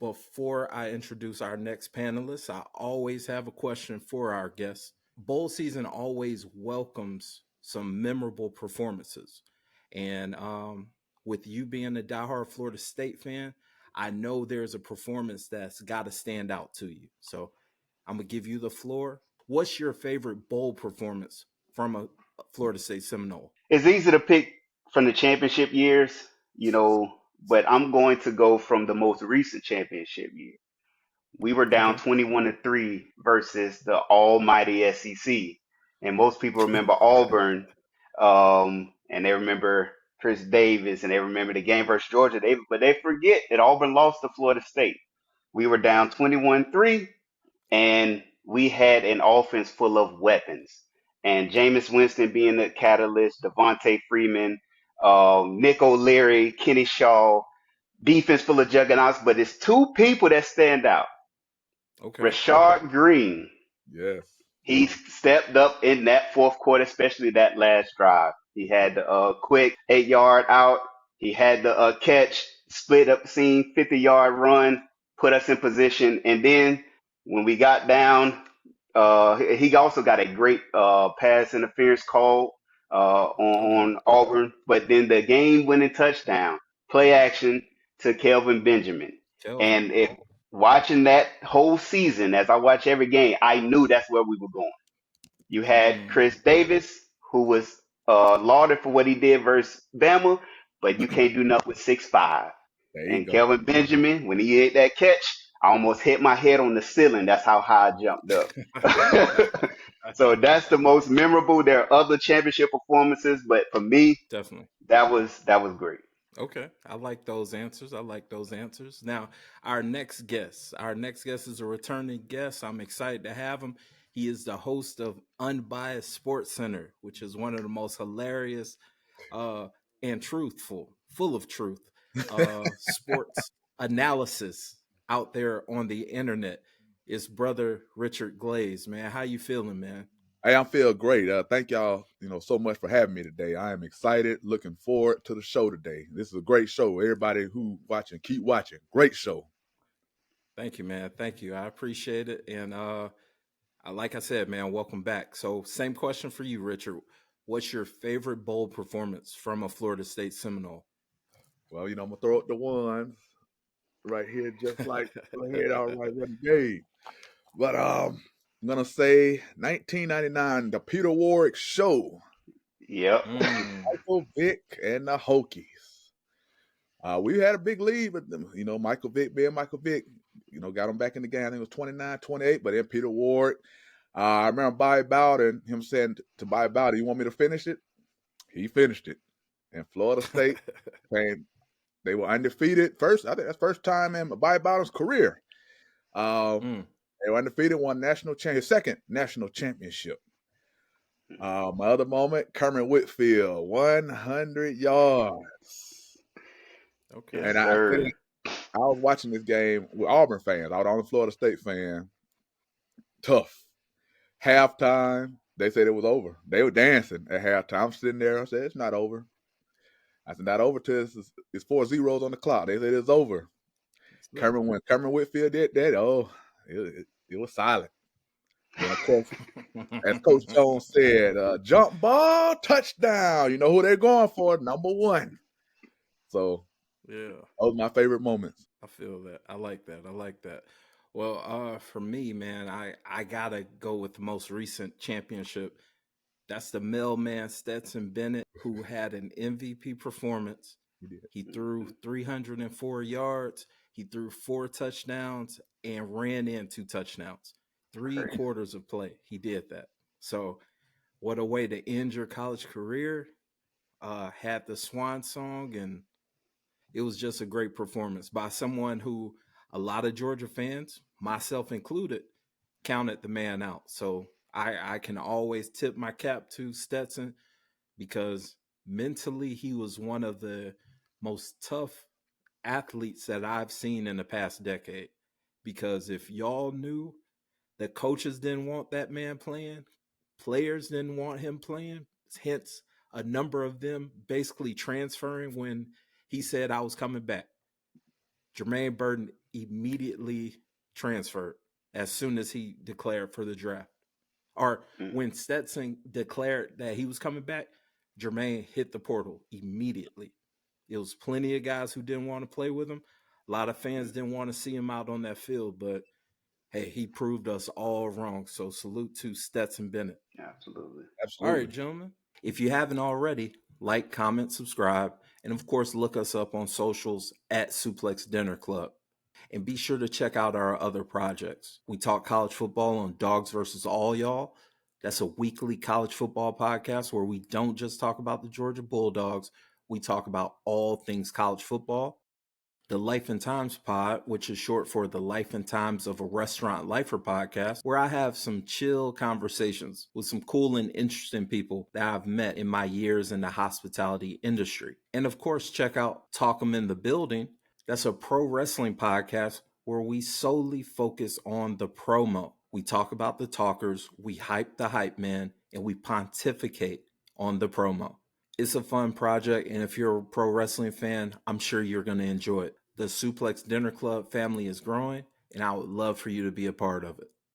Before I introduce our next panelist, I always have a question for our guests. Bowl season always welcomes some memorable performances. And with you being a diehard Florida State fan, I know there's a performance that's got to stand out to you. So I'm going to give you the floor. What's your favorite bowl performance from a Florida State Seminole? It's easy to pick from the championship years, you know, but I'm going to go from the most recent championship year. We were down Okay. 21-3 versus the almighty SEC. And most people remember Auburn, and they remember Chris Davis, and they remember the game versus Georgia. But they forget that Auburn lost to Florida State. We were down 21-3, and we had an offense full of weapons. And Jameis Winston being the catalyst, Devontae Freeman, Nick O'Leary, Kenny Shaw, defense full of juggernauts. But it's two people that stand out. Okay. Rashard Green, Yes. he stepped up in that fourth quarter, especially that last drive. He had the quick 8 yard out. He had the catch, split up scene, 50-yard run, put us in position. And then when we got down, he also got a great pass interference call Okay. on Auburn. But then the game winning touchdown, play action to Kelvin Benjamin. Kelvin. And if watching that whole season, as I watch every game, I knew that's where we were going. You had Mm. Chris Davis, who was lauded for what he did versus Bama, but you can't do nothing with 6'5". There you And go. Kelvin Benjamin, when he hit that catch, I almost hit my head on the ceiling. That's how high I jumped up. So that's the most memorable. There are other championship performances, but for me, Definitely. that was great. Okay. I like those answers. I like those answers. Now, our next guest. Our next guest is a returning guest. I'm excited to have him. He is the host of Unbiased Sports Center, which is one of the most hilarious uh, and truthful, full of truth, sports analysis out there on the internet. Is brother Richard Glaze, man. How you feeling, man? Hey, I feel great. Thank y'all, so much for having me today. I am excited, looking forward to the show today. This is a great show. Everybody who watching, keep watching. Great show. Thank you, man. Thank you. I appreciate it. And like I said, man, welcome back. So, same question for you, Richard. What's your favorite bowl performance from a Florida State Seminole? Well, I'm gonna throw up the ones right here, just like go ahead, all right, renegade. But I'm gonna say 1999, the Peter Warrick show. Yep. Mm, Michael Vick and the Hokies. We had a big lead, but Michael Vick being Michael Vick, got him back in the game. I think it was 29-28, but then Peter Ward. I remember Bobby Bowden, him saying to Bobby Bowden, "You want me to finish it?" He finished it. And Florida State, saying they were undefeated. First, I think that's first time in Bobby Bowden's career. Um, mm. they were undefeated, won his second national championship. My other moment, Kermit Whitfield, 100 yards. Okay. Yes, And I sir. said, I was watching this game with Auburn fans. I was the only Florida State fan. Tough. Halftime, they said it was over. They were dancing at halftime. I'm sitting there. I said, it's not over. I said, not over till it's 4 zeros on the clock. They said it's over. When Cameron Whitfield did that, it was silent. Then, of course, as Coach Jones said, jump ball, touchdown. You know who they're going for? Number one. So Yeah. those are my favorite moments. I feel that. I like that. I like that. Well, for me, man, I gotta go with the most recent championship. That's the mailman Stetson Bennett, who had an MVP performance. He did. He threw 304 yards. He threw 4 touchdowns and ran in 2 touchdowns. Three Crazy. quarters of play. He did that. So, what a way to end your college career. Had the swan song, and it was just a great performance by someone who a lot of Georgia fans, myself included, counted the man out. So I can always tip my cap to Stetson because mentally he was one of the most tough athletes that I've seen in the past decade. Because if y'all knew that coaches didn't want that man playing, players didn't want him playing, hence a number of them basically transferring when he said I was coming back. Jermaine Burton immediately transferred as soon as he declared for the draft. Or when Stetson declared that he was coming back, Jermaine hit the portal immediately. There was plenty of guys who didn't want to play with him. A lot of fans didn't want to see him out on that field, but hey, he proved us all wrong. So salute to Stetson Bennett. Absolutely. All right, gentlemen. If you haven't already, like, comment, subscribe, and of course, look us up on socials at Suplex Dinner Club. And be sure to check out our other projects. We talk college football on Dawgs versus All Y'all. That's a weekly college football podcast where we don't just talk about the Georgia Bulldogs. We talk about all things college football. The Life and Times Pod, which is short for the Life and Times of a Restaurant Lifer podcast, where I have some chill conversations with some cool and interesting people that I've met in my years in the hospitality industry. And of course, check out Talk 'em in the Building. That's a pro wrestling podcast where we solely focus on the promo. We talk about the talkers, we hype the hype man, and we pontificate on the promo. It's a fun project, and if you're a pro wrestling fan, I'm sure you're going to enjoy it. The Suplex Dinner Club family is growing, and I would love for you to be a part of it.